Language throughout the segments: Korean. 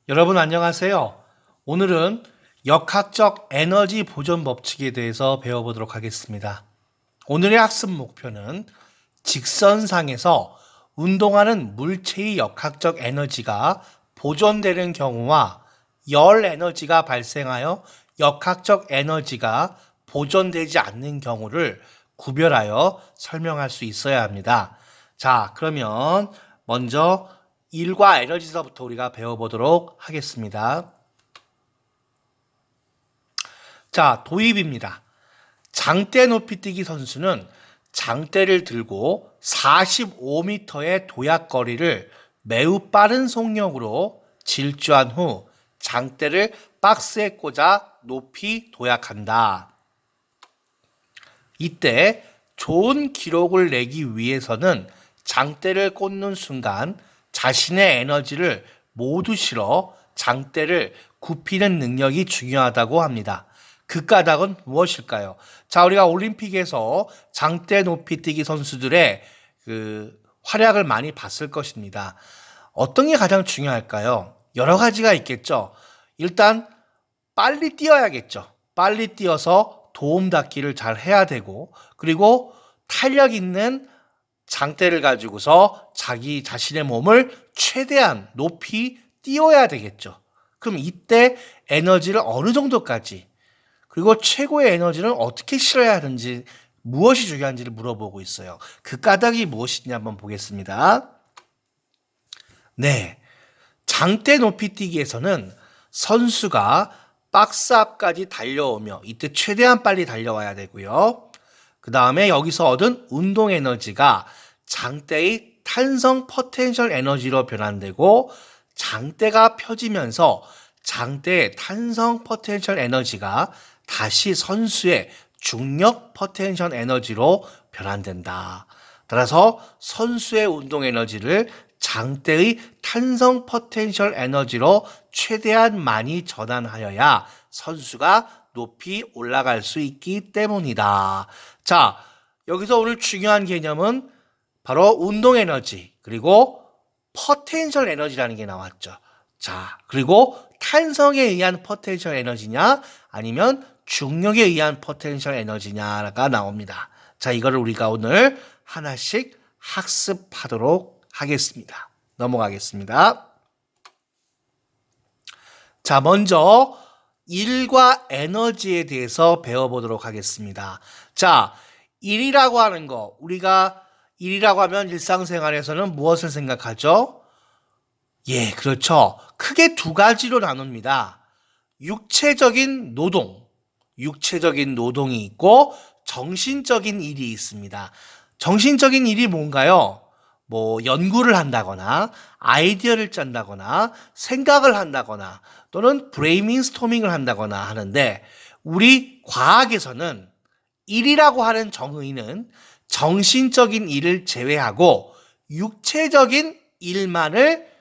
여러분 안녕하세요. 오늘은 역학적 에너지 보존 법칙에 대해서 배워보도록 하겠습니다. 오늘의 학습 목표는 직선상에서 운동하는 물체의 역학적 에너지가 보존되는 경우와 열 에너지가 발생하여 역학적 에너지가 보존되지 않는 경우를 구별하여 설명할 수 있어야 합니다. 자, 그러면 먼저 일과 에너지서부터 우리가 배워보도록 하겠습니다. 자, 도입입니다. 장대 높이뛰기 선수는 장대를 들고 45m의 도약거리를 매우 빠른 속력으로 질주한 후 장대를 박스에 꽂아 높이 도약한다. 이때 좋은 기록을 내기 위해서는 장대를 꽂는 순간 자신의 에너지를 모두 실어 장대를 굽히는 능력이 중요하다고 합니다. 그 까닭은 무엇일까요? 자, 우리가 올림픽에서 장대 높이뛰기 선수들의 활약을 많이 봤을 것입니다. 어떤 게 가장 중요할까요? 여러 가지가 있겠죠. 일단 빨리 뛰어야겠죠. 빨리 뛰어서 도움 닫기를 잘 해야 되고, 그리고 탄력 있는 장대를 가지고서 자기 자신의 몸을 최대한 높이 띄워야 되겠죠. 그럼 이때 에너지를 어느 정도까지, 그리고 최고의 에너지는 어떻게 실어야 하는지, 무엇이 중요한지를 물어보고 있어요. 그 까닭이 무엇이냐 한번 보겠습니다. 네, 장대 높이뛰기에서는 선수가 박스 앞까지 달려오며 이때 최대한 빨리 달려와야 되고요. 그 다음에 여기서 얻은 운동 에너지가 장대의 탄성 포텐셜 에너지로 변환되고 장대가 펴지면서 장대의 탄성 포텐셜 에너지가 다시 선수의 중력 포텐셜 에너지로 변환된다. 따라서 선수의 운동 에너지를 장대의 탄성 포텐셜 에너지로 최대한 많이 전환하여야 선수가 높이 올라갈 수 있기 때문이다. 자, 여기서 오늘 중요한 개념은 바로 운동 에너지, 그리고 포텐셜 에너지라는 게 나왔죠. 자, 그리고 탄성에 의한 포텐셜 에너지냐, 아니면 중력에 의한 포텐셜 에너지냐가 나옵니다. 자, 이거를 우리가 오늘 하나씩 학습하도록 하겠습니다. 넘어가겠습니다. 자, 먼저 일과 에너지에 대해서 배워보도록 하겠습니다. 자, 일이라고 하는 거, 우리가 일이라고 하면 일상생활에서는 무엇을 생각하죠? 예, 그렇죠. 크게 두 가지로 나눕니다. 육체적인 노동이 있고 정신적인 일이 있습니다. 정신적인 일이 뭔가요? 뭐 연구를 한다거나 아이디어를 짠다거나 생각을 한다거나 또는 브레인스토밍을 한다거나 하는데, 우리 과학에서는 일이라고 하는 정의는 정신적인 일을 제외하고 육체적인 일만을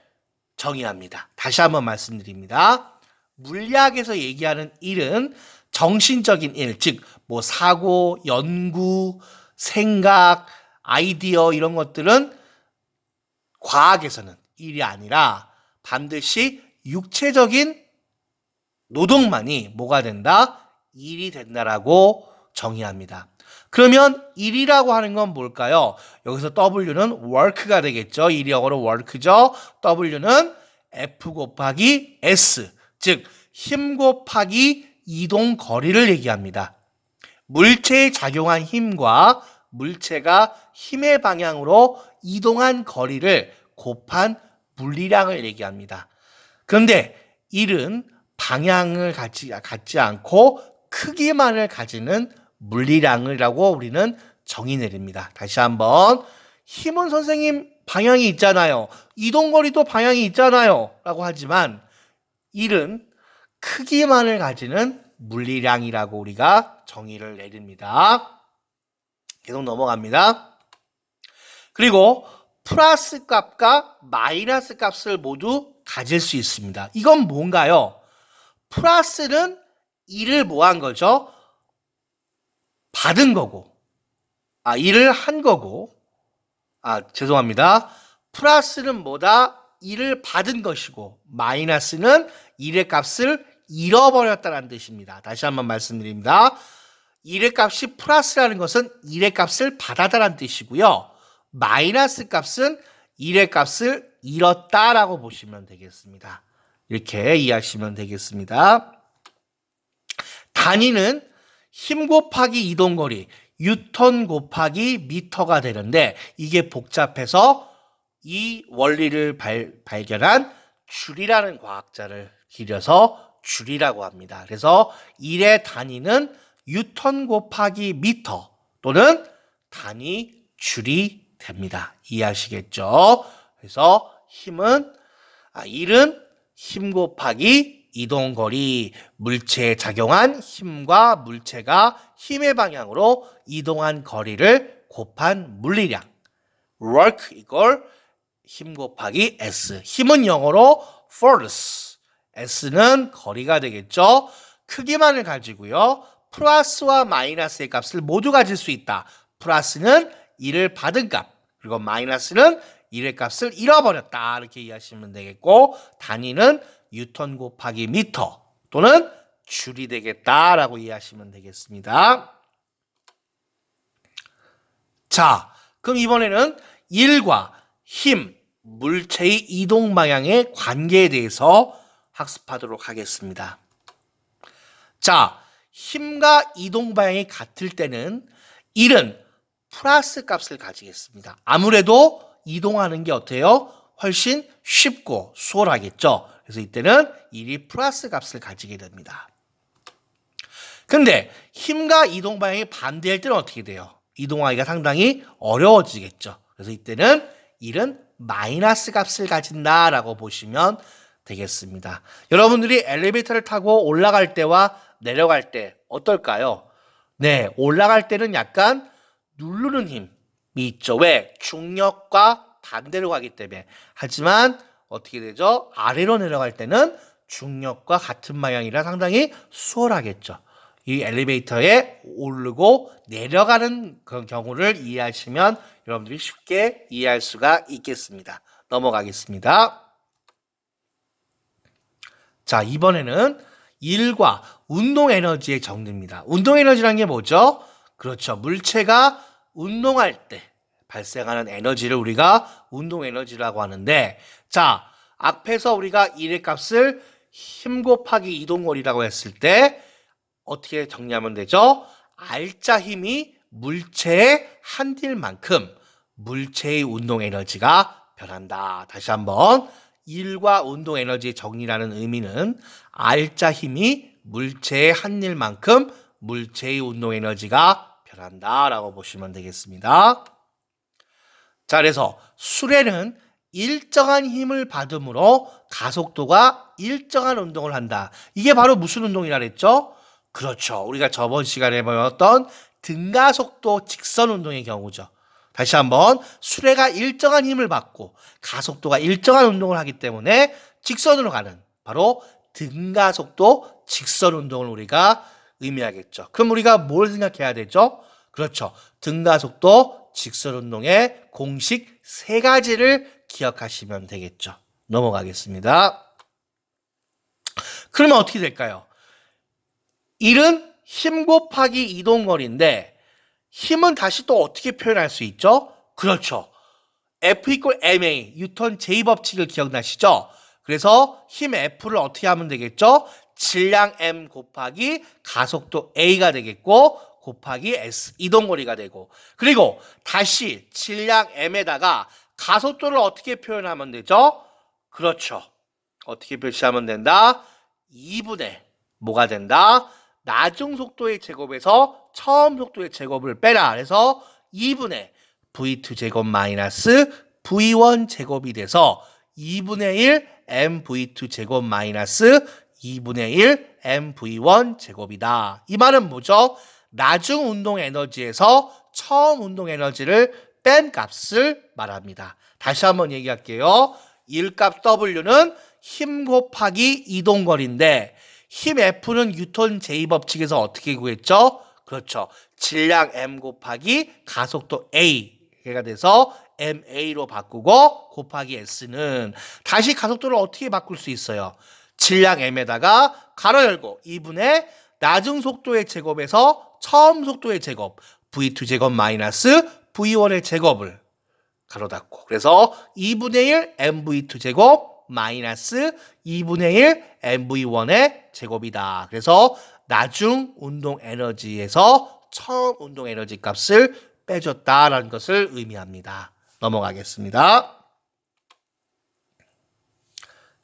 정의합니다. 다시 한번 말씀드립니다. 물리학에서 얘기하는 일은 정신적인 일, 즉 뭐 사고, 연구, 생각, 아이디어 이런 것들은 과학에서는 일이 아니라 반드시 육체적인 노동만이 뭐가 된다? 일이 된다라고 정의합니다. 그러면 일이라고 하는 건 뭘까요? 여기서 W는 work가 되겠죠. 일이 영어로 work죠. W는 F 곱하기 S, 즉 힘 곱하기 이동 거리를 얘기합니다. 물체에 작용한 힘과 물체가 힘의 방향으로 이동한 거리를 곱한 물리량을 얘기합니다. 그런데 일은 방향을 갖지 않고 크기만을 가지는 물리량이라고 우리는 정의 내립니다. 다시 한번, 힘은 선생님 방향이 있잖아요. 이동거리도 방향이 있잖아요. 라고 하지만 일은 크기만을 가지는 물리량이라고 우리가 정의를 내립니다. 계속 넘어갑니다. 그리고 플러스 값과 마이너스 값을 모두 가질 수 있습니다. 이건 뭔가요? 플러스는 일을 뭐 한 거죠? 받은 거고, 일을 한 거고, 죄송합니다. 플러스는 뭐다? 1을 받은 것이고 마이너스는 1의 값을 잃어버렸다는 뜻입니다. 다시 한번 말씀드립니다. 1의 값이 플러스라는 것은 1의 값을 받았다는 뜻이고요. 마이너스 값은 1의 값을 잃었다라고 보시면 되겠습니다. 이렇게 이해하시면 되겠습니다. 단위는 힘 곱하기 이동거리, 뉴턴 곱하기 미터가 되는데 이게 복잡해서 이 원리를 발견한 줄이라는 과학자를 기려서 줄이라고 합니다. 그래서 1의 단위는 뉴턴 곱하기 미터 또는 단위 줄이 됩니다. 이해하시겠죠? 그래서 1은 힘 곱하기 이동거리, 물체에 작용한 힘과 물체가 힘의 방향으로 이동한 거리를 곱한 물리량. work 이걸 힘 곱하기 S. 힘은 영어로 force. S는 거리가 되겠죠. 크기만을 가지고요. 플러스와 마이너스의 값을 모두 가질 수 있다. 플러스는 1을 받은 값, 그리고 마이너스는 1의 값을 잃어버렸다. 이렇게 이해하시면 되겠고, 단위는 뉴턴 곱하기 미터 또는 줄이 되겠다라고 이해하시면 되겠습니다. 자, 그럼 이번에는 1과 힘, 물체의 이동 방향의 관계에 대해서 학습하도록 하겠습니다. 자, 힘과 이동 방향이 같을 때는 1은 플러스 값을 가지겠습니다. 아무래도 이동하는 게 어때요? 훨씬 쉽고 수월하겠죠. 그래서 이때는 1이 플러스 값을 가지게 됩니다. 근데 힘과 이동 방향이 반대일 때는 어떻게 돼요? 이동하기가 상당히 어려워지겠죠. 그래서 이때는 1은 마이너스 값을 가진다라고 보시면 되겠습니다. 여러분들이 엘리베이터를 타고 올라갈 때와 내려갈 때 어떨까요? 네, 올라갈 때는 약간 누르는 힘이 있죠. 왜? 중력과 반대로 가기 때문에. 하지만 어떻게 되죠? 아래로 내려갈 때는 중력과 같은 방향이라 상당히 수월하겠죠. 이 엘리베이터에 오르고 내려가는 그런 경우를 이해하시면 여러분들이 쉽게 이해할 수가 있겠습니다. 넘어가겠습니다. 자, 이번에는 1과 운동 에너지의 정리입니다. 운동 에너지라는 게 뭐죠? 그렇죠. 물체가 운동할 때 발생하는 에너지를 우리가 운동 에너지라고 하는데, 자, 앞에서 우리가 1의 값을 힘 곱하기 이동거리라고 했을 때 어떻게 정리하면 되죠? R자 힘이 물체의 한 딜만큼 물체의 운동 에너지가 변한다. 다시 한번 1과 운동 에너지의 정리라는 의미는 R자 힘이 물체의 한 일만큼 물체의 운동 에너지가 변한다라고 보시면 되겠습니다. 자, 그래서 수레는 일정한 힘을 받음으로 가속도가 일정한 운동을 한다. 이게 바로 무슨 운동이라 그랬죠? 그렇죠. 우리가 저번 시간에 배웠던 등가속도 직선 운동의 경우죠. 다시 한번 수레가 일정한 힘을 받고 가속도가 일정한 운동을 하기 때문에 직선으로 가는 바로 등가속도 직선 운동을 우리가 의미하겠죠. 그럼 우리가 뭘 생각해야 되죠? 그렇죠. 등가속도 직선 운동의 공식 3가지를 기억하시면 되겠죠. 넘어가겠습니다. 그러면 어떻게 될까요? 1은 힘 곱하기 이동거리인데 힘은 다시 또 어떻게 표현할 수 있죠? 그렇죠. F = ma, 뉴턴 제2법칙을 기억나시죠? 그래서 힘 F를 어떻게 하면 되겠죠? 질량 m 곱하기 가속도 a가 되겠고 곱하기 s, 이동거리가 되고, 그리고 다시 질량 m에다가 가속도를 어떻게 표현하면 되죠? 그렇죠. 어떻게 표시하면 된다? 2분의 뭐가 된다? 나중 속도의 제곱에서 처음 속도의 제곱을 빼라. 그래서 2분의 v2 제곱 마이너스 v1 제곱이 돼서 2분의 1 mv2 제곱 마이너스 2분의 1 mv1 제곱이다. 이 말은 뭐죠? 나중 운동 에너지에서 처음 운동 에너지를 뺀 값을 말합니다. 다시 한번 얘기할게요. 1값 W는 힘 곱하기 이동거리인데 힘 F는 뉴턴 제2법칙에서 어떻게 구했죠? 그렇죠. 질량 m 곱하기 가속도 a가 돼서 ma로 바꾸고 곱하기 s는 다시 가속도를 어떻게 바꿀 수 있어요? 질량 m에다가 가로 열고 2분의 낮은 속도의 제곱에서 처음 속도의 제곱 v2 제곱 마이너스 v1의 제곱을 가로 닫고 그래서 2분의 1 mv2 제곱 마이너스 2분의 1 mv1의 제곱이다. 그래서 나중 운동 에너지에서 처음 운동 에너지 값을 빼줬다라는 것을 의미합니다. 넘어가겠습니다.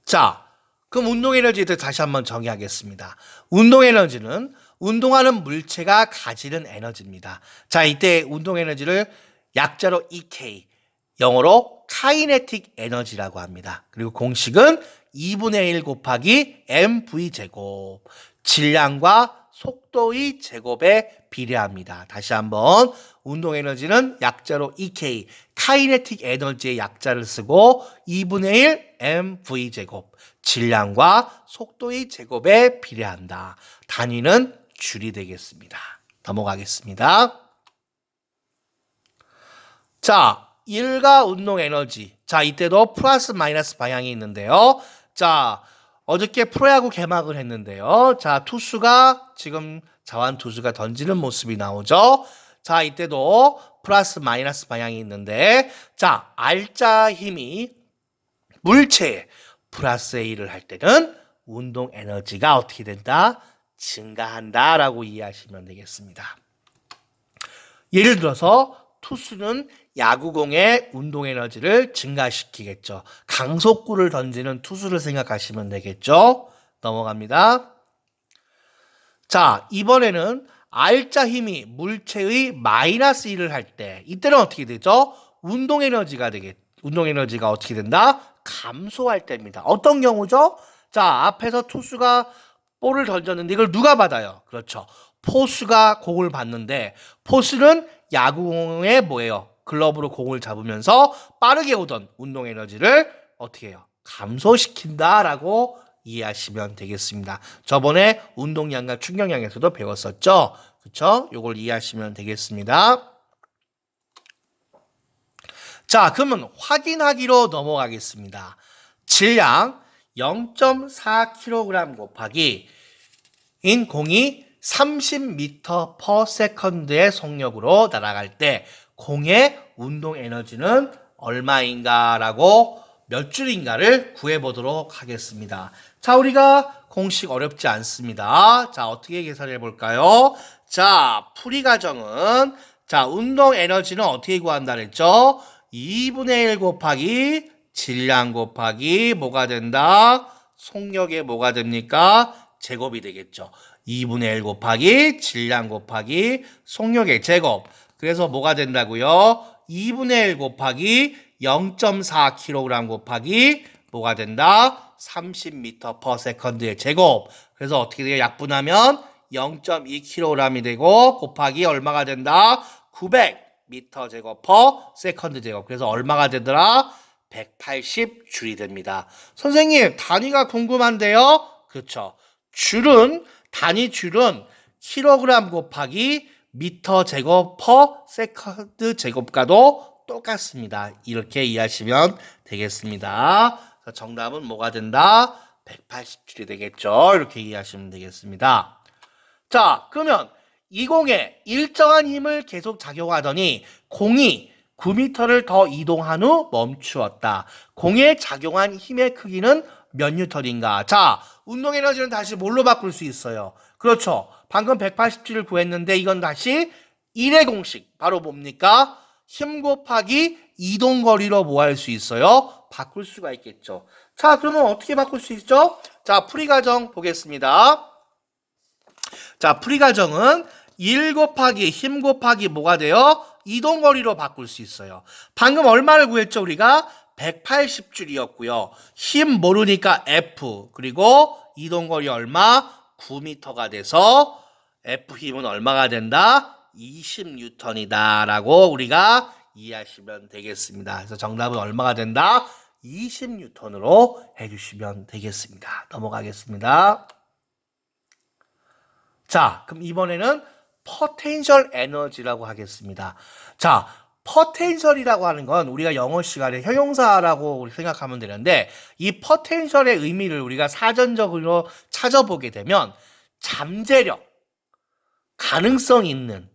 자, 그럼 운동 에너지에 대해 다시 한번 정의하겠습니다. 운동 에너지는 운동하는 물체가 가지는 에너지입니다. 자, 이때 운동 에너지를 약자로 EK, 영어로 카이네틱 에너지라고 합니다. 그리고 공식은 2분의 1 곱하기 mv 제곱, 질량과 속도의 제곱에 비례합니다. 다시 한번 운동 에너지는 약자로 EK, 카이네틱 에너지의 약자를 쓰고 2분의 1 mv 제곱, 질량과 속도의 제곱에 비례한다. 단위는 줄이 되겠습니다. 넘어가겠습니다. 자, 1과 운동 에너지. 자, 이때도 플러스 마이너스 방향이 있는데요. 자, 어저께 프로야구 개막을 했는데요. 자, 투수가 지금 자완 투수가 던지는 모습이 나오죠. 자, 이때도 플러스 마이너스 방향이 있는데 자, R자 힘이 물체에 플러스 A를 할 때는 운동 에너지가 어떻게 된다? 증가한다라고 이해하시면 되겠습니다. 예를 들어서 투수는 야구공의 운동 에너지를 증가시키겠죠. 강속구를 던지는 투수를 생각하시면 되겠죠. 넘어갑니다. 자, 이번에는 R자 힘이 물체의 마이너스 1을 할 때 이때는 어떻게 되죠? 운동 에너지가 어떻게 된다? 감소할 때입니다. 어떤 경우죠? 자, 앞에서 투수가 볼을 던졌는데 이걸 누가 받아요? 그렇죠. 포수가 공을 받는데 포수는 야구공에 뭐예요? 글러브로 공을 잡으면서 빠르게 오던 운동 에너지를 어떻게 해요? 감소시킨다라고 이해하시면 되겠습니다. 저번에 운동량과 충격량에서도 배웠었죠? 그렇죠? 요걸 이해하시면 되겠습니다. 자, 그러면 확인하기로 넘어가겠습니다. 질량 0.4kg 곱하기 인 공이 30m/s의 속력으로 날아갈 때 공의 운동 에너지는 얼마인가라고 몇 줄인가를 구해보도록 하겠습니다. 자, 우리가 공식 어렵지 않습니다. 자, 어떻게 계산해 볼까요? 자, 풀이 과정은 자, 운동 에너지는 어떻게 구한다 그랬죠? 2분의 1 곱하기 질량 곱하기 뭐가 된다? 속력에 뭐가 됩니까? 제곱이 되겠죠. 2분의 1 곱하기 질량 곱하기 속력의 제곱. 그래서 뭐가 된다고요? 2분의 1 곱하기 0.4kg 곱하기 뭐가 된다? 30m/s의 제곱. 그래서 어떻게 돼요? 약분하면 0.2kg이 되고 곱하기 얼마가 된다? 900m 제곱/s 제곱. 그래서 얼마가 되더라? 180줄이 됩니다. 선생님, 단위가 궁금한데요? 그렇죠. 단위 줄은 킬로그램 곱하기 미터 제곱/세컨드 제곱과도 똑같습니다. 이렇게 이해하시면 되겠습니다. 정답은 뭐가 된다? 180줄이 되겠죠. 이렇게 이해하시면 되겠습니다. 자, 그러면 이 공에 일정한 힘을 계속 작용하더니 공이 9m를 더 이동한 후 멈추었다. 공에 작용한 힘의 크기는 몇 뉴턴인가? 자, 운동 에너지는 다시 뭘로 바꿀 수 있어요? 그렇죠. 방금 180G를 구했는데 이건 다시 1의 공식. 바로 뭡니까? 힘 곱하기 이동 거리로 뭐 할 수 있어요? 바꿀 수가 있겠죠. 자, 그러면 어떻게 바꿀 수 있죠? 자, 풀이 과정 보겠습니다. 자, 풀이 과정은 1 곱하기 힘 곱하기 뭐가 돼요? 이동 거리로 바꿀 수 있어요. 방금 얼마를 구했죠, 우리가? 180줄이었고요. 힘 모르니까 F. 그리고 이동 거리 얼마? 9m가 돼서 F 힘은 얼마가 된다? 20N이다 라고 우리가 이해하시면 되겠습니다. 그래서 정답은 얼마가 된다? 20N으로 해주시면 되겠습니다. 넘어가겠습니다. 자, 그럼 이번에는 포텐셜 에너지라고 하겠습니다. 자, 포텐셜이라고 하는 건 우리가 영어 시간에 형용사라고 생각하면 되는데 이 포텐셜의 의미를 우리가 사전적으로 찾아보게 되면 잠재력, 가능성 있는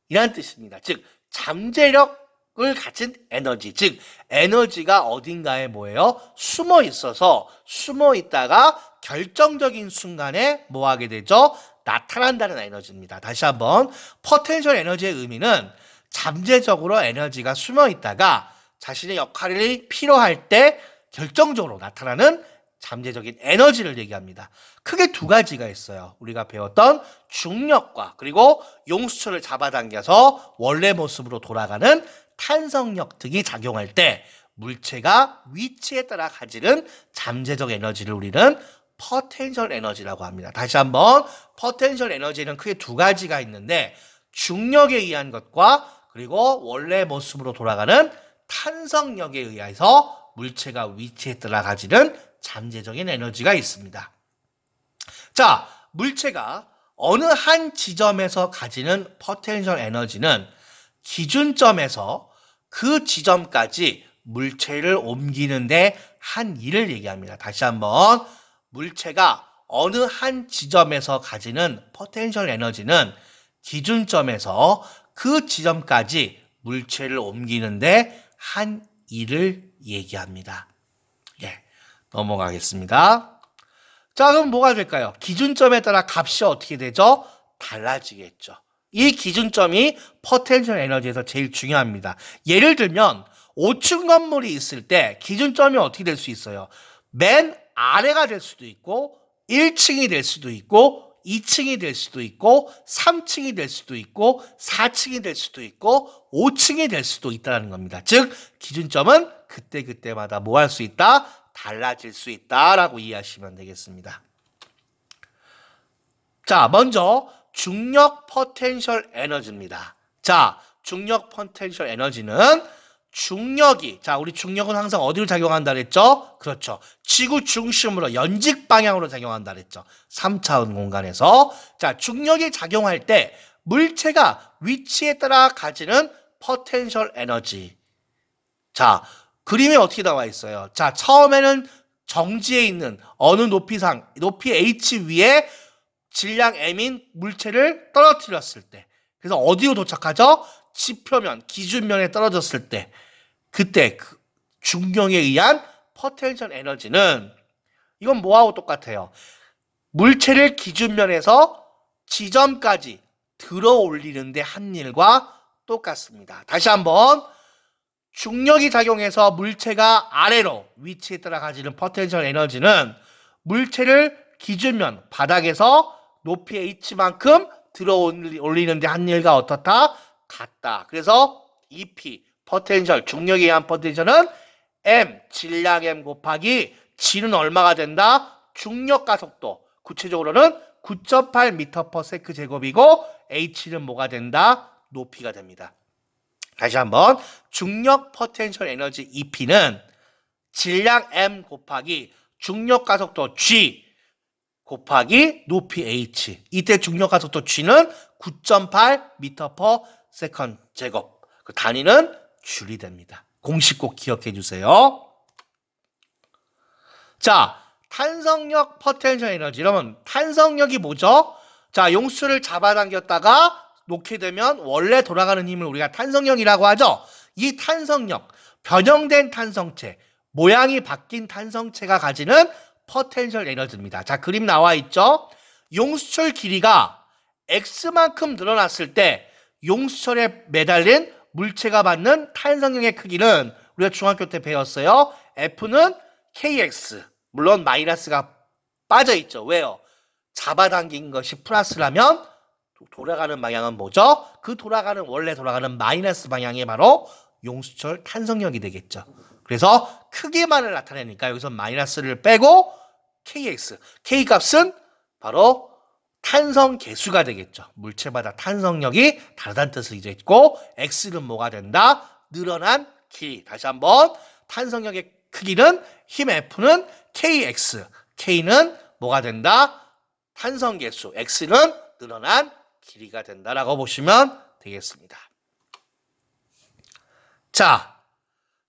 이란 뜻입니다. 즉 잠재력을 가진 에너지, 즉 에너지가 어딘가에 뭐예요? 숨어 있어서 숨어 있다가 결정적인 순간에 뭐 하게 되죠? 나타난다는 에너지입니다. 다시 한번 포텐셜 에너지의 의미는 잠재적으로 에너지가 숨어 있다가 자신의 역할이 필요할 때 결정적으로 나타나는 잠재적인 에너지를 얘기합니다. 크게 두 가지가 있어요. 우리가 배웠던 중력과 그리고 용수철을 잡아당겨서 원래 모습으로 돌아가는 탄성력 등이 작용할 때 물체가 위치에 따라 가지는 잠재적 에너지를 우리는 포텐셜 에너지라고 합니다. 다시 한번 포텐셜 에너지는 크게 두 가지가 있는데 중력에 의한 것과 그리고 원래 모습으로 돌아가는 탄성력에 의해서 물체가 위치에 따라 가지는 잠재적인 에너지가 있습니다. 자, 물체가 어느 한 지점에서 가지는 포텐셜 에너지는 기준점에서 그 지점까지 물체를 옮기는데 한 일을 얘기합니다. 다시 한번 물체가 어느 한 지점에서 가지는 포텐셜 에너지는 기준점에서 그 지점까지 물체를 옮기는데 한 일을 얘기합니다. 예, 넘어가겠습니다. 자, 그럼 뭐가 될까요? 기준점에 따라 값이 어떻게 되죠? 달라지겠죠. 이 기준점이 포텐셜 에너지에서 제일 중요합니다. 예를 들면 5층 건물이 있을 때 기준점이 어떻게 될 수 있어요? 맨 아래가 될 수도 있고 1층이 될 수도 있고 2층이 될 수도 있고 3층이 될 수도 있고 4층이 될 수도 있고 5층이 될 수도 있다는 겁니다. 즉 기준점은 그때그때마다 뭐 할 수 있다? 달라질 수 있다라고 이해하시면 되겠습니다. 자, 먼저 중력 포텐셜 에너지입니다. 자, 중력 포텐셜 에너지는 중력이, 자, 우리 중력은 항상 어디로 작용한다 그랬죠? 그렇죠. 지구 중심으로 연직 방향으로 작용한다 그랬죠. 3차원 공간에서. 자, 중력이 작용할 때 물체가 위치에 따라 가지는 포텐셜 에너지. 자, 그림이 어떻게 나와 있어요? 자, 처음에는 정지에 있는 어느 높이상, 높이 h 위에 질량 m인 물체를 떨어뜨렸을 때, 그래서 어디로 도착하죠? 지표면, 기준면에 떨어졌을 때, 그때 그 중력에 의한 포텐셜 에너지는 이건 뭐하고 똑같아요? 물체를 기준면에서 지점까지 들어 올리는데 한 일과 똑같습니다. 다시 한번 중력이 작용해서 물체가 아래로 위치에 따라 가지는 포텐셜 에너지는 물체를 기준면 바닥에서 높이 h만큼 들어 올리는데 한 일과 어떻다? 같다. 그래서 EP 포텐셜 중력에 의한 포텐셜은 m 질량 m 곱하기 g는 얼마가 된다? 중력 가속도 구체적으로는 9.8m/s 제곱이고 h는 뭐가 된다? 높이가 됩니다. 다시 한번 중력 포텐셜 에너지 EP는 질량 m 곱하기 중력 가속도 g 곱하기 높이 h. 이때 중력 가속도 g는 9.8m/s 제곱. 그 단위는 줄이 됩니다. 공식 꼭 기억해 주세요. 자, 탄성력 포텐셜 에너지. 그러면 탄성력이 뭐죠? 자, 용수를 잡아당겼다가 놓게 되면 원래 돌아가는 힘을 우리가 탄성력이라고 하죠. 이 탄성력, 변형된 탄성체, 모양이 바뀐 탄성체가 가지는 포텐셜 에너지입니다. 자, 그림 나와 있죠? 용수철 길이가 x만큼 늘어났을 때 용수철에 매달린 물체가 받는 탄성력의 크기는 우리가 중학교 때 배웠어요. F는 kx. 물론 마이너스가 빠져있죠. 왜요? 잡아당긴 것이 플러스라면 돌아가는 방향은 뭐죠? 그 원래 돌아가는 마이너스 방향이 바로 용수철 탄성력이 되겠죠. 그래서 크기만을 나타내니까 여기서 마이너스를 빼고 kx. k값은 바로 탄성 계수가 되겠죠. 물체마다 탄성력이 다르다는 뜻을 이제 있고 x는 뭐가 된다? 늘어난 길이. 다시 한번 탄성력의 크기는 힘 F는 kx. k는 뭐가 된다? 탄성 계수. x는 늘어난 길이가 된다라고 보시면 되겠습니다. 자,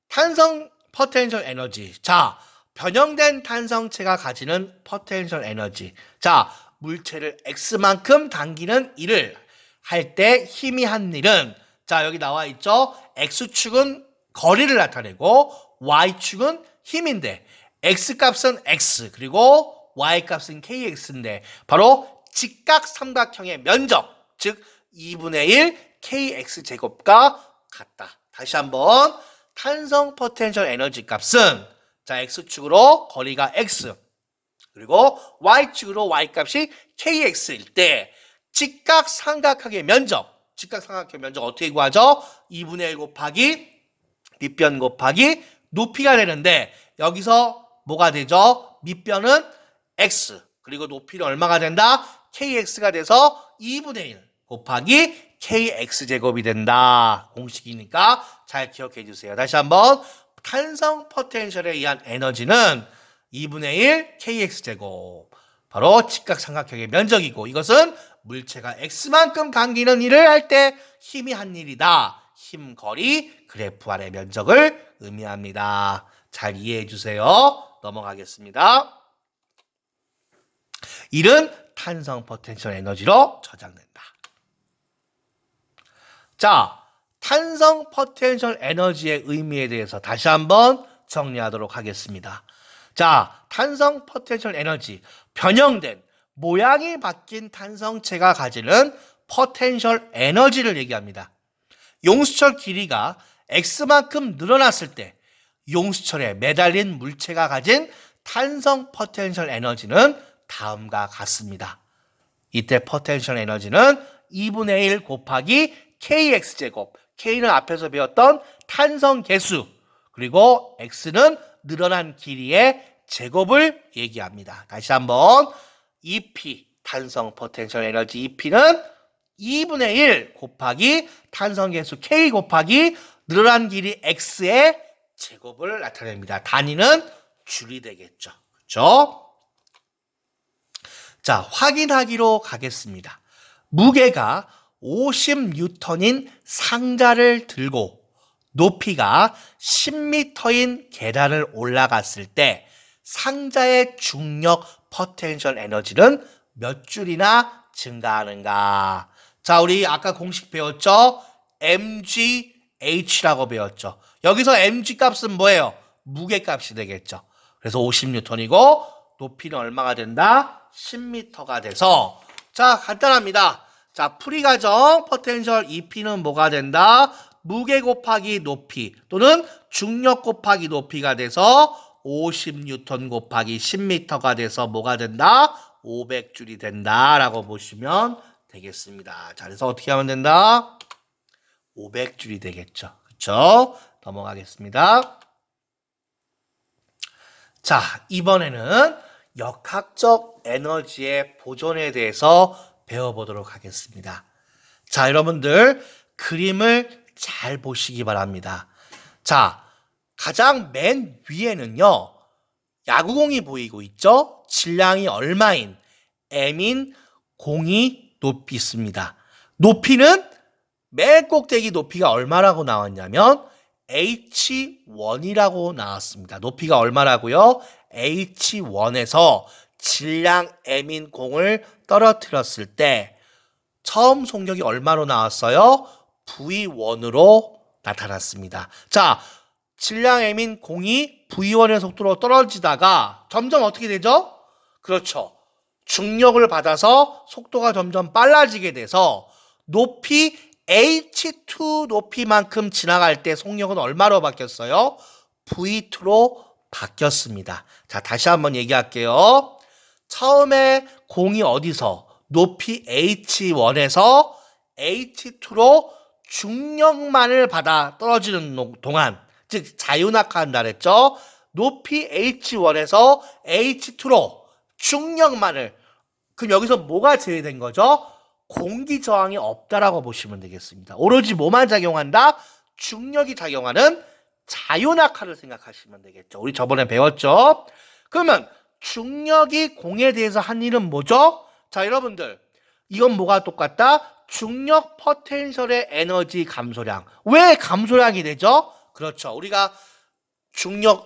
탄성 포텐셜 에너지. 자, 변형된 탄성체가 가지는 포텐셜 에너지. 자, 물체를 X만큼 당기는 일을 할 때 힘이 한 일은, 자, 여기 나와 있죠? X축은 거리를 나타내고 Y축은 힘인데, X값은 X, 그리고 Y값은 KX인데, 바로 직각삼각형의 면적, 즉 2분의 1 KX제곱과 같다. 다시 한번, 탄성 포텐셜 에너지 값은, 자, X축으로 거리가 X, 그리고 Y축으로 Y값이 KX일 때 직각삼각형의 면적, 직각삼각형 면적 어떻게 구하죠? 2분의 1 곱하기 밑변 곱하기 높이가 되는데, 여기서 뭐가 되죠? 밑변은 X, 그리고 높이는 얼마가 된다? KX가 돼서 2분의 1 곱하기 KX제곱이 된다. 공식이니까 잘 기억해 주세요. 다시 한번, 탄성 포텐셜에 의한 에너지는 2분의 1 KX제곱, 바로 직각삼각형의 면적이고, 이것은 물체가 X만큼 당기는 일을 할 때 힘이 한 일이다. 힘, 거리, 그래프 안의 면적을 의미합니다. 잘 이해해 주세요. 넘어가겠습니다. 일은 탄성 포텐셜 에너지로 저장된다. 자, 탄성 포텐셜 에너지의 의미에 대해서 다시 한번 정리하도록 하겠습니다. 자, 탄성 포텐셜 에너지, 변형된, 모양이 바뀐 탄성체가 가지는 포텐셜 에너지를 얘기합니다. 용수철 길이가 X만큼 늘어났을 때 용수철에 매달린 물체가 가진 탄성 포텐셜 에너지는 다음과 같습니다. 이때 포텐셜 에너지는 2분의 1 곱하기 KX제곱, K는 앞에서 배웠던 탄성 계수, 그리고 X는 늘어난 길이의 제곱을 얘기합니다. 다시 한번, EP, 탄성 포텐셜 에너지 EP는 2분의 1 곱하기 탄성 계수 K 곱하기 늘어난 길이 X의 제곱을 나타냅니다. 단위는 줄이 되겠죠. 그렇죠? 자, 확인하기로 가겠습니다. 무게가 50N인 상자를 들고 높이가 10m인 계단을 올라갔을 때 상자의 중력 포텐셜 에너지는 몇 줄이나 증가하는가? 자, 우리 아까 공식 배웠죠? mgh라고 배웠죠. 여기서 mg 값은 뭐예요? 무게 값이 되겠죠. 그래서 50N이고 높이는 얼마가 된다? 10m가 돼서, 자, 간단합니다. 자, 풀이 과정 포텐셜 EP는 뭐가 된다? 무게 곱하기 높이 또는 중력 곱하기 높이가 돼서 50N 곱하기 10m가 돼서 뭐가 된다? 500줄이 된다라고 보시면 되겠습니다. 자, 그래서 어떻게 하면 된다? 500줄이 되겠죠. 그렇죠? 넘어가겠습니다. 자, 이번에는 역학적 에너지의 보존에 대해서 배워보도록 하겠습니다. 자, 여러분들 그림을 잘 보시기 바랍니다. 자, 가장 맨 위에는요, 야구공이 보이고 있죠? 질량이 얼마인 m인 공이 높이 있습니다. 높이는 맨 꼭대기 높이가 얼마라고 나왔냐면 h1이라고 나왔습니다. 높이가 얼마라고요? h1에서 질량 m인 공을 떨어뜨렸을 때 처음 속력이 얼마로 나왔어요? v1으로 나타났습니다. 자, 질량 m인 공이 v1의 속도로 떨어지다가 점점 어떻게 되죠? 그렇죠. 중력을 받아서 속도가 점점 빨라지게 돼서 높이 h2 높이만큼 지나갈 때 속력은 얼마로 바뀌었어요? v2로 바뀌었습니다. 자, 다시 한번 얘기할게요. 처음에 공이 어디서 높이 h1에서 h2로 중력만을 받아 떨어지는 동안, 즉 자유낙하한다 그랬죠. 높이 h1에서 h2로 중력만을, 그럼 여기서 뭐가 제외된 거죠? 공기 저항이 없다라고 보시면 되겠습니다. 오로지 뭐만 작용한다? 중력이 작용하는 자유낙하를 생각하시면 되겠죠. 우리 저번에 배웠죠. 그러면 중력이 공에 대해서 한 일은 뭐죠? 자, 여러분들 이건 뭐가 똑같다? 중력 포텐셜의 에너지 감소량. 왜 감소량이 되죠? 그렇죠. 우리가 중력에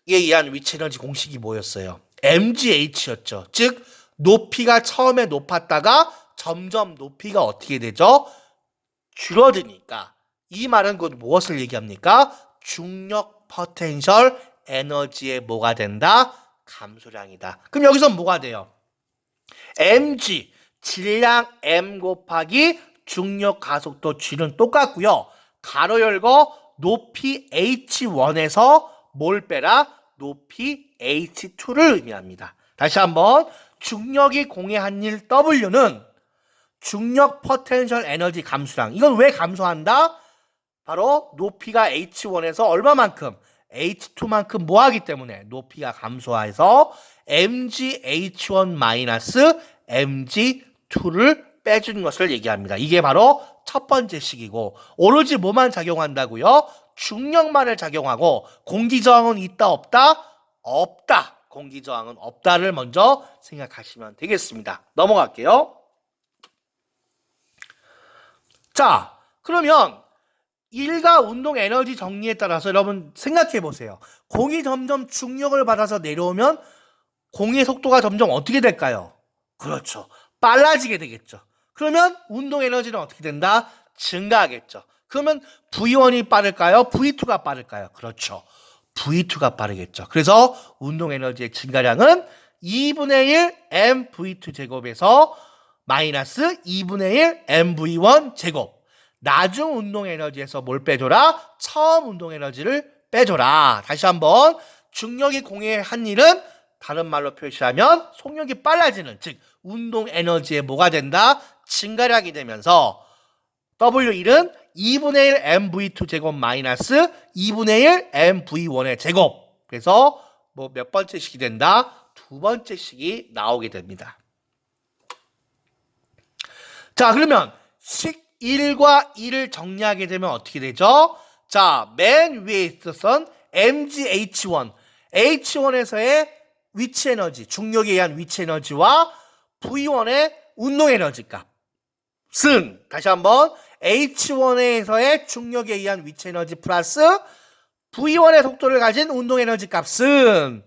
의한 위치 에너지 공식이 뭐였어요? mgh였죠. 즉 높이가 처음에 높았다가 점점 높이가 어떻게 되죠? 줄어드니까 이 말은 곧 무엇을 얘기합니까? 중력 포텐셜 에너지의 뭐가 된다? 감소량이다. 그럼 여기서 뭐가 돼요? mg 질량 m 곱하기 중력 가속도 g는 똑같고요. 가로 열고 높이 h1에서 뭘 빼라? 높이 h2를 의미합니다. 다시 한번 중력이 공해한 일 W는 중력 포텐셜 에너지 감소량. 이건 왜 감소한다? 바로 높이가 h1에서 얼마만큼? h2만큼 뭐하기 때문에 높이가 감소해서 mgh1 마이너스 mg2를 빼주는 것을 얘기합니다. 이게 바로 첫 번째 식이고 오로지 뭐만 작용한다고요? 중력만을 작용하고 공기저항은 있다 없다? 없다. 공기저항은 없다를 먼저 생각하시면 되겠습니다. 넘어갈게요. 자, 그러면 일과 운동 에너지 정리에 따라서 여러분 생각해 보세요. 공이 점점 중력을 받아서 내려오면 공의 속도가 점점 어떻게 될까요? 그렇죠. 빨라지게 되겠죠. 그러면 운동 에너지는 어떻게 된다? 증가하겠죠. 그러면 V1이 빠를까요? V2가 빠를까요? 그렇죠. V2가 빠르겠죠. 그래서 운동 에너지의 증가량은 2분의 1 mv2 제곱에서 마이너스 2분의 1 mv1 제곱. 나중 운동 에너지에서 뭘 빼줘라? 처음 운동 에너지를 빼줘라. 다시 한번 중력이 공해한 일은 다른 말로 표시하면 속력이 빨라지는, 즉 운동 에너지의 뭐가 된다? 증가량이 되면서 W1은 2분의 1 mv2 제곱 마이너스 2분의 1 mv1의 제곱. 그래서 뭐 몇 번째 식이 된다? 두 번째 식이 나오게 됩니다. 자, 그러면 식 1과 2를 정리하게 되면 어떻게 되죠? 자, 맨 위에 있었던 mgh1, h1에서의 위치 에너지, 중력에 의한 위치 에너지와 v1의 운동 에너지 값은 다시 한번 h1에서의 중력에 의한 위치 에너지 플러스 v1의 속도를 가진 운동 에너지 값은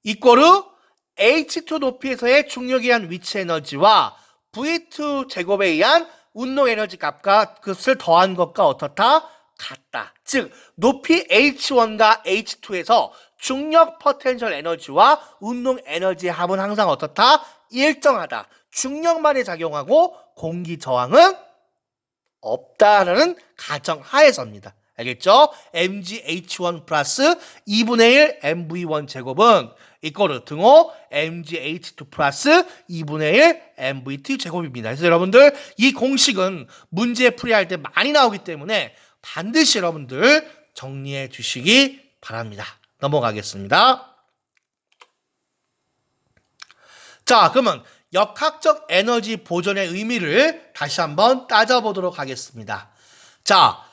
이꼬르 h2 높이에서의 중력에 의한 위치 에너지와 v2 제곱에 의한 운동 에너지 값과 그것을 더한 것과 어떻다? 같다. 즉 높이 h1과 h2에서 중력 포텐셜 에너지와 운동 에너지의 합은 항상 어떻다? 일정하다. 중력만이 작용하고 공기 저항은 없다라는 가정하에서입니다. 알겠죠? mgh1 플러스 2분의 1 mv1 제곱은 이꼬르 등호 mgh2 플러스 2분의 1 mv2 제곱입니다. 그래서 여러분들 이 공식은 문제 풀이할 때 많이 나오기 때문에 반드시 여러분들 정리해 주시기 바랍니다. 넘어가겠습니다. 자, 그러면 역학적 에너지 보존의 의미를 다시 한번 따져보도록 하겠습니다. 자,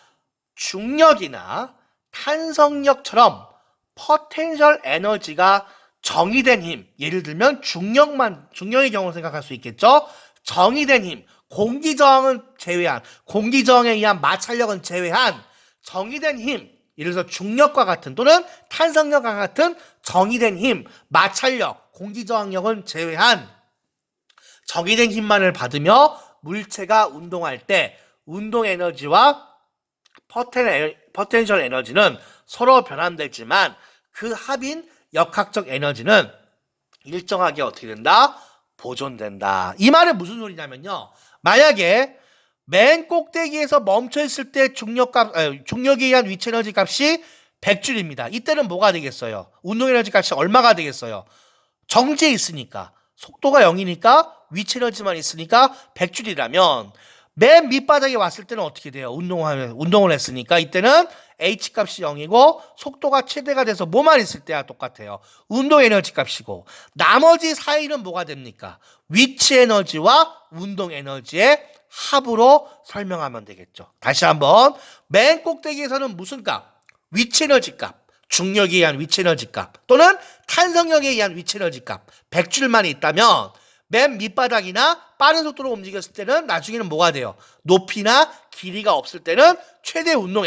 중력이나 탄성력처럼 포텐셜 에너지가 정의된 힘, 예를 들면 중력의 경우를 생각할 수 있겠죠. 정의된 힘, 공기저항은 제외한, 공기저항에 의한 마찰력은 제외한 정의된 힘, 예를 들어서 중력과 같은 또는 탄성력과 같은 정의된 힘, 마찰력, 공기저항력은 제외한 정의된 힘만을 받으며 물체가 운동할 때 운동 에너지와 포텐셜 에너지는 서로 변환되지만 그 합인 역학적 에너지는 일정하게 어떻게 된다? 보존된다. 이 말은 무슨 소리냐면요. 만약에 맨 꼭대기에서 멈춰 있을 때 중력에 의한 위치 에너지 값이 100줄입니다. 이때는 뭐가 되겠어요? 운동 에너지 값이 얼마가 되겠어요? 정지해 있으니까. 속도가 0이니까 위치 에너지만 있으니까 100줄이라면 맨 밑바닥에 왔을 때는 어떻게 돼요? 운동을 했으니까 이때는 H값이 0이고 속도가 최대가 돼서 뭐만 있을 때와 똑같아요. 운동 에너지 값이고 나머지 사이는 뭐가 됩니까? 위치 에너지와 운동 에너지의 합으로 설명하면 되겠죠. 다시 한번 맨 꼭대기에서는 무슨 값? 위치 에너지 값. 중력에 의한 위치 에너지 값 또는 탄성력에 의한 위치 에너지 값 100줄만 있다면 맨 밑바닥이나 빠른 속도로 움직였을 때는 나중에는 뭐가 돼요? 높이나 길이가 없을 때는 최대 운동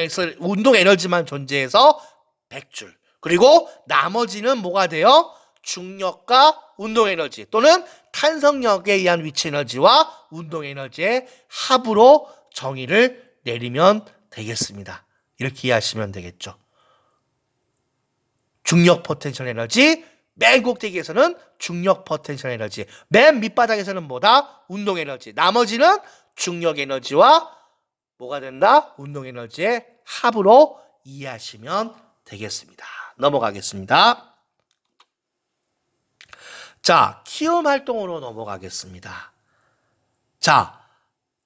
에너지만 존재해서 100줄. 그리고 나머지는 뭐가 돼요? 중력과 운동 에너지 또는 탄성력에 의한 위치 에너지와 운동 에너지의 합으로 정의를 내리면 되겠습니다. 이렇게 이해하시면 되겠죠. 중력 포텐셜 에너지, 맨 꼭대기에서는 중력 포텐셜 에너지, 맨 밑바닥에서는 뭐다? 운동 에너지. 나머지는 중력 에너지와 뭐가 된다? 운동 에너지의 합으로 이해하시면 되겠습니다. 넘어가겠습니다. 자, 키움 활동으로 넘어가겠습니다. 자,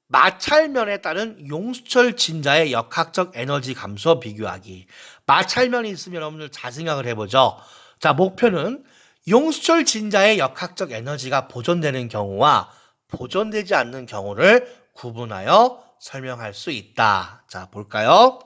마찰면에 따른 용수철 진자의 역학적 에너지 감소 비교하기. 마찰면이 있으면 여러분들 잘 생각을 해보죠. 자, 목표는 용수철 진자의 역학적 에너지가 보존되는 경우와 보존되지 않는 경우를 구분하여 설명할 수 있다. 자, 볼까요?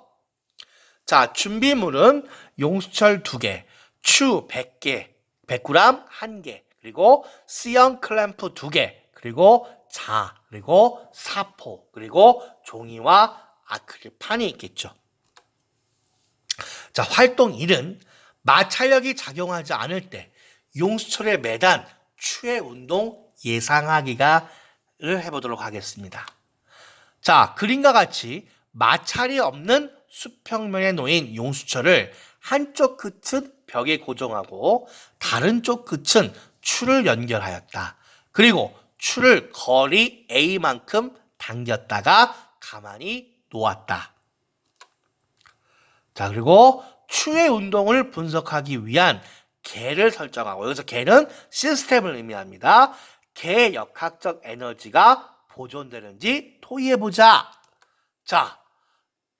자, 준비물은 용수철 2개, 추 100개, 100g 1개, 그리고 C형 클램프 2개, 그리고 자, 그리고 사포, 그리고 종이와 아크릴판이 있겠죠. 자, 활동 1은 마찰력이 작용하지 않을 때 용수철에 매단 추의 운동 예상하기를 해보도록 하겠습니다. 자, 그림과 같이 마찰이 없는 수평면에 놓인 용수철을 한쪽 끝은 벽에 고정하고 다른 쪽 끝은 추를 연결하였다. 그리고 추를 거리 A만큼 당겼다가 가만히 놓았다. 자, 그리고 추의 운동을 분석하기 위한 개를 설정하고, 여기서 개는 시스템을 의미합니다. 개의 역학적 에너지가 보존되는지 토의해보자. 자,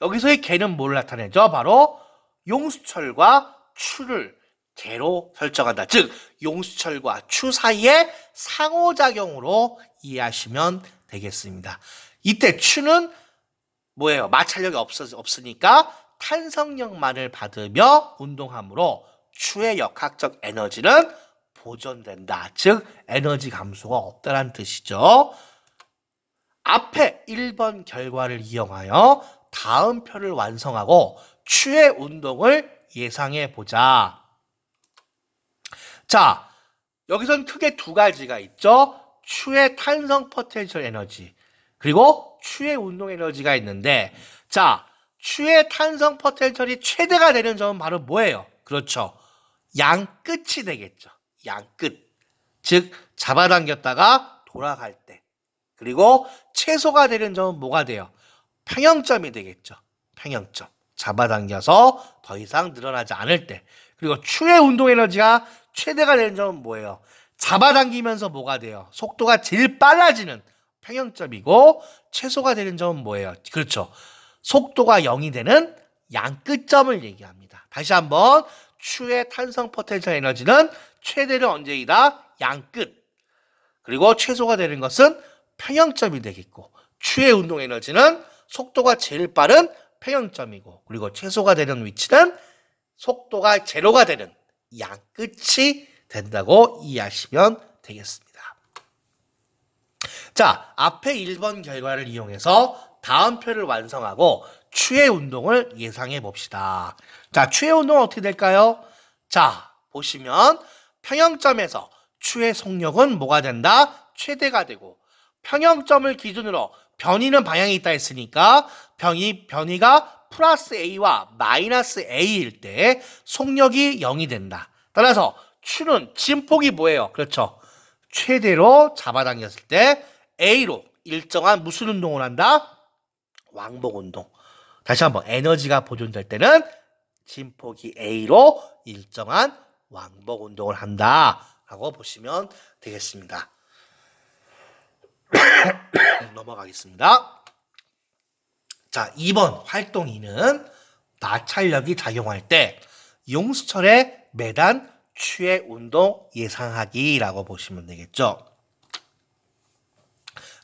여기서의 개는 뭘 나타내죠? 바로 용수철과 추를 개로 설정한다. 즉, 용수철과 추 사이의 상호작용으로 이해하시면 되겠습니다. 이때 추는 뭐예요? 마찰력이 없으니까 탄성력만을 받으며 운동하므로 추의 역학적 에너지는 보존된다. 즉, 에너지 감소가 없다는 뜻이죠. 앞에 1번 결과를 이용하여 다음 표를 완성하고 추의 운동을 예상해 보자. 자, 여기선 크게 두 가지가 있죠. 추의 탄성 포텐셜 에너지, 그리고 추의 운동 에너지가 있는데, 자, 추의 탄성 포텐셜이 최대가 되는 점은 바로 뭐예요? 그렇죠. 양끝이 되겠죠. 양끝. 즉, 잡아당겼다가 돌아갈 때. 그리고 최소가 되는 점은 뭐가 돼요? 평형점이 되겠죠. 평형점. 잡아당겨서 더 이상 늘어나지 않을 때. 그리고 추의 운동 에너지가 최대가 되는 점은 뭐예요? 잡아당기면서 뭐가 돼요? 속도가 제일 빨라지는 평형점이고, 최소가 되는 점은 뭐예요? 그렇죠. 속도가 0이 되는 양끝점을 얘기합니다. 다시 한번, 추의 탄성 포텐셜 에너지는 최대는 언제이다? 양끝. 그리고 최소가 되는 것은 평형점이 되겠고, 추의 운동 에너지는 속도가 제일 빠른 평형점이고, 그리고 최소가 되는 위치는 속도가 제로가 되는 양끝이 된다고 이해하시면 되겠습니다. 자, 앞에 1번 결과를 이용해서 다음 표를 완성하고 추의 운동을 예상해 봅시다. 자, 추의 운동은 어떻게 될까요? 자, 보시면 평형점에서 추의 속력은 뭐가 된다? 최대가 되고, 평형점을 기준으로 변이는 방향이 있다 했으니까 변이가 플러스 A와 마이너스 A일 때 속력이 0이 된다. 따라서 추는 진폭이 뭐예요? 그렇죠. 최대로 잡아당겼을 때 A로 일정한 무슨 운동을 한다? 왕복 운동. 다시 한번, 에너지가 보존될 때는 진폭이 A로 일정한 왕복 운동을 한다 라고 보시면 되겠습니다. 넘어가겠습니다. 자, 2번 활동 2는 마찰력이 작용할 때 용수철에 매단 추의 운동 예상하기라고 보시면 되겠죠.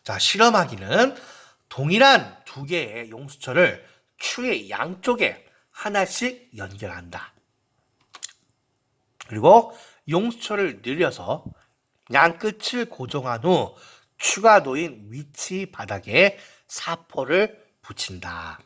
자, 실험하기는 동일한 두 개의 용수철을 추의 양쪽에 하나씩 연결한다. 그리고 용수철을 늘려서 양끝을 고정한 후 추가 놓인 위치 바닥에 사포를 붙인다.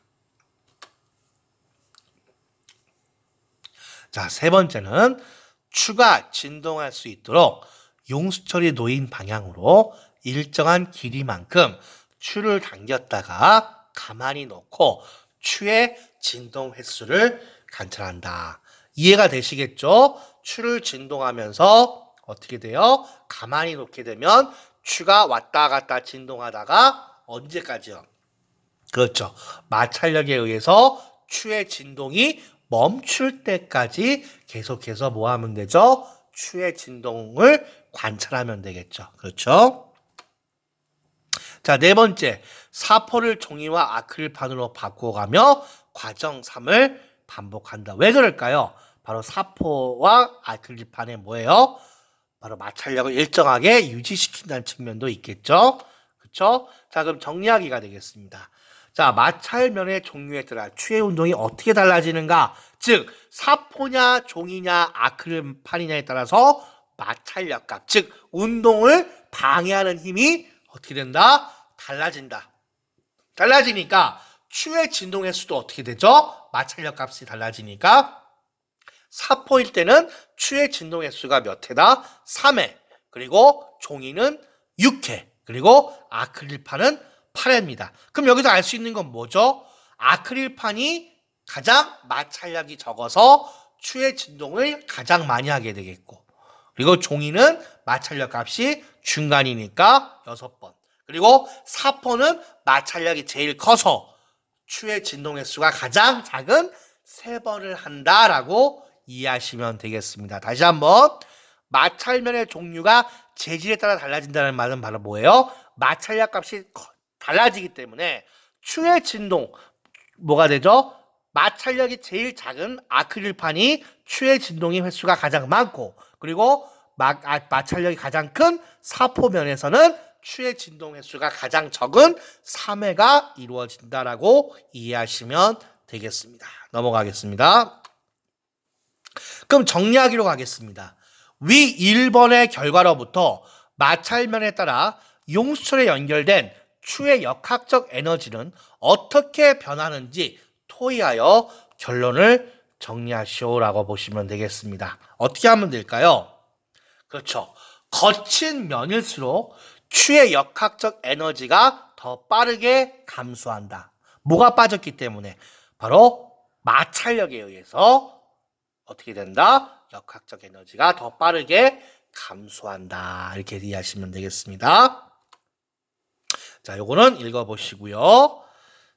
자, 세 번째는 추가 진동할 수 있도록 용수철이 놓인 방향으로 일정한 길이만큼 추를 당겼다가 가만히 놓고 추의 진동 횟수를 관찰한다. 이해가 되시겠죠? 추를 진동하면서 어떻게 돼요? 가만히 놓게 되면 추가 왔다 갔다 진동하다가 언제까지요? 그렇죠. 마찰력에 의해서 추의 진동이 멈출 때까지 계속해서 뭐 하면 되죠? 추의 진동을 관찰하면 되겠죠. 그렇죠? 자, 네 번째. 사포를 종이와 아크릴판으로 바꿔가며 과정 3을 반복한다. 왜 그럴까요? 바로 사포와 아크릴판에 뭐예요? 바로 마찰력을 일정하게 유지시킨다는 측면도 있겠죠. 그렇죠? 자, 그럼 정리하기가 되겠습니다. 자, 마찰면의 종류에 따라 추의 운동이 어떻게 달라지는가? 즉, 사포냐, 종이냐, 아크릴판이냐에 따라서 마찰력 값, 즉 운동을 방해하는 힘이 어떻게 된다? 달라진다. 달라지니까 추의 진동 횟수도 어떻게 되죠? 마찰력 값이 달라지니까 사포일 때는 추의 진동 횟수가 몇 회다? 3회. 그리고 종이는 6회. 그리고 아크릴판은 8회입니다. 그럼 여기서 알 수 있는 건 뭐죠? 아크릴판이 가장 마찰력이 적어서 추의 진동을 가장 많이 하게 되겠고, 그리고 종이는 마찰력 값이 중간이니까 6번. 그리고 사포는 마찰력이 제일 커서 추의 진동 횟수가 가장 작은 3번을 한다라고 이해하시면 되겠습니다. 다시 한번, 마찰면의 종류가 재질에 따라 달라진다는 말은 바로 뭐예요? 마찰력 값이 달라지기 때문에 추의 진동, 뭐가 되죠? 마찰력이 제일 작은 아크릴판이 추의 진동의 횟수가 가장 많고, 그리고 마찰력이 가장 큰 사포면에서는 추의 진동 횟수가 가장 적은 3회가 이루어진다라고 이해하시면 되겠습니다. 넘어가겠습니다. 그럼 정리하기로 가겠습니다. 위 1번의 결과로부터 마찰면에 따라 용수철에 연결된 추의 역학적 에너지는 어떻게 변하는지 토의하여 결론을 정리하시오라고 보시면 되겠습니다. 어떻게 하면 될까요? 그렇죠. 거친 면일수록 추의 역학적 에너지가 더 빠르게 감소한다. 뭐가 빠졌기 때문에? 바로 마찰력에 의해서 어떻게 된다? 역학적 에너지가 더 빠르게 감소한다. 이렇게 이해하시면 되겠습니다. 자, 요거는 읽어보시고요.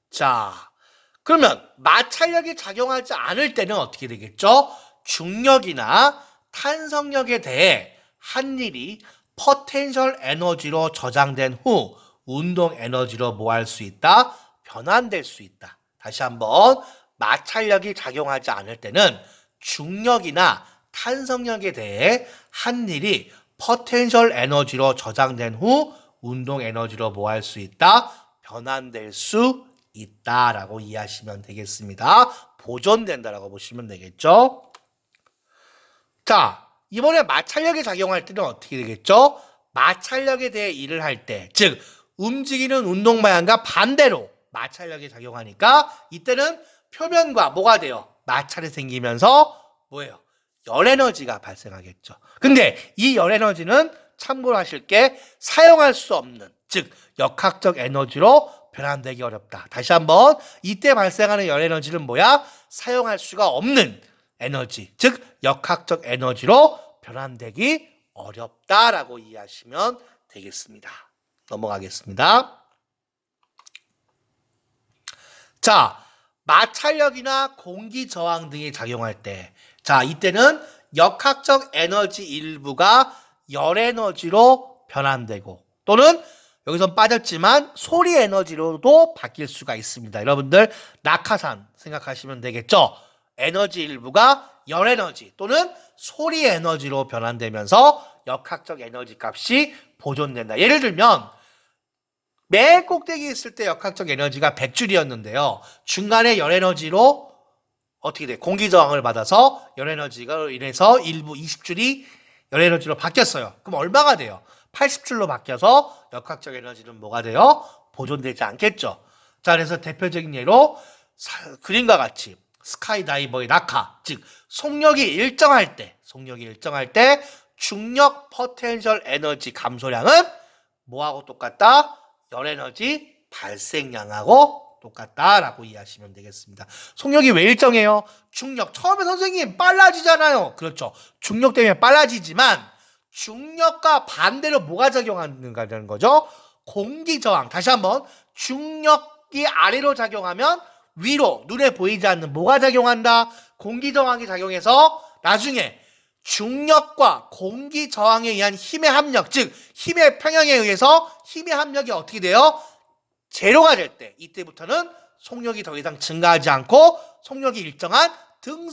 자, 그러면 마찰력이 작용하지 않을 때는 어떻게 되겠죠? 중력이나 탄성력에 대해 한 일이 포텐셜 에너지로 저장된 후 운동 에너지로 뭐 할 수 있다? 변환될 수 있다. 다시 한번, 마찰력이 작용하지 않을 때는 중력이나 탄성력에 대해 한 일이 포텐셜 에너지로 저장된 후 운동 에너지로 뭐 할 수 있다? 변환될 수 있다라고 이해하시면 되겠습니다. 보존된다라고 보시면 되겠죠. 자, 이번에 마찰력이 작용할 때는 어떻게 되겠죠? 마찰력에 대해 일을 할 때, 즉 움직이는 운동 방향과 반대로 마찰력이 작용하니까 이때는 표면과 뭐가 돼요? 마찰이 생기면서 뭐예요? 열에너지가 발생하겠죠. 근데 이 열에너지는 참고로 하실 게 사용할 수 없는, 즉 역학적 에너지로 변환되기 어렵다. 다시 한번, 이때 발생하는 열에너지는 뭐야? 사용할 수가 없는 에너지, 즉 역학적 에너지로 변환되기 어렵다라고 이해하시면 되겠습니다. 넘어가겠습니다. 자, 마찰력이나 공기 저항 등이 작용할 때, 자, 이때는 역학적 에너지 일부가 열 에너지로 변환되고, 또는 여기서 빠졌지만 소리 에너지로도 바뀔 수가 있습니다. 여러분들 낙하산 생각하시면 되겠죠? 에너지 일부가 열 에너지 또는 소리 에너지로 변환되면서 역학적 에너지 값이 보존된다. 예를 들면 맨 꼭대기에 있을 때 역학적 에너지가 100줄이었는데요. 중간에 열 에너지로 어떻게 돼? 공기 저항을 받아서 열 에너지가 인해서 일부 20줄이 열 에너지로 바뀌었어요. 그럼 얼마가 돼요? 80줄로 바뀌어서 역학적 에너지는 뭐가 돼요? 보존되지 않겠죠. 자, 그래서 대표적인 예로 그림과 같이 스카이다이버의 낙하, 즉 속력이 일정할 때 중력 포텐셜 에너지 감소량은 뭐하고 똑같다? 열에너지 발생량하고 똑같다라고 이해하시면 되겠습니다. 속력이 왜 일정해요? 중력. 처음에 선생님 빨라지잖아요. 그렇죠. 중력 때문에 빨라지지만 중력과 반대로 뭐가 작용하는가라는 거죠? 공기 저항. 다시 한번 중력이 아래로 작용하면 위로 눈에 보이지 않는 뭐가 작용한다? 공기 저항이 작용해서 나중에 중력과 공기 저항에 의한 힘의 합력, 즉 힘의 평형에 의해서 힘의 합력이 어떻게 돼요? 제로가 될 때, 이때부터는 속력이 더 이상 증가하지 않고 속력이 일정한 등속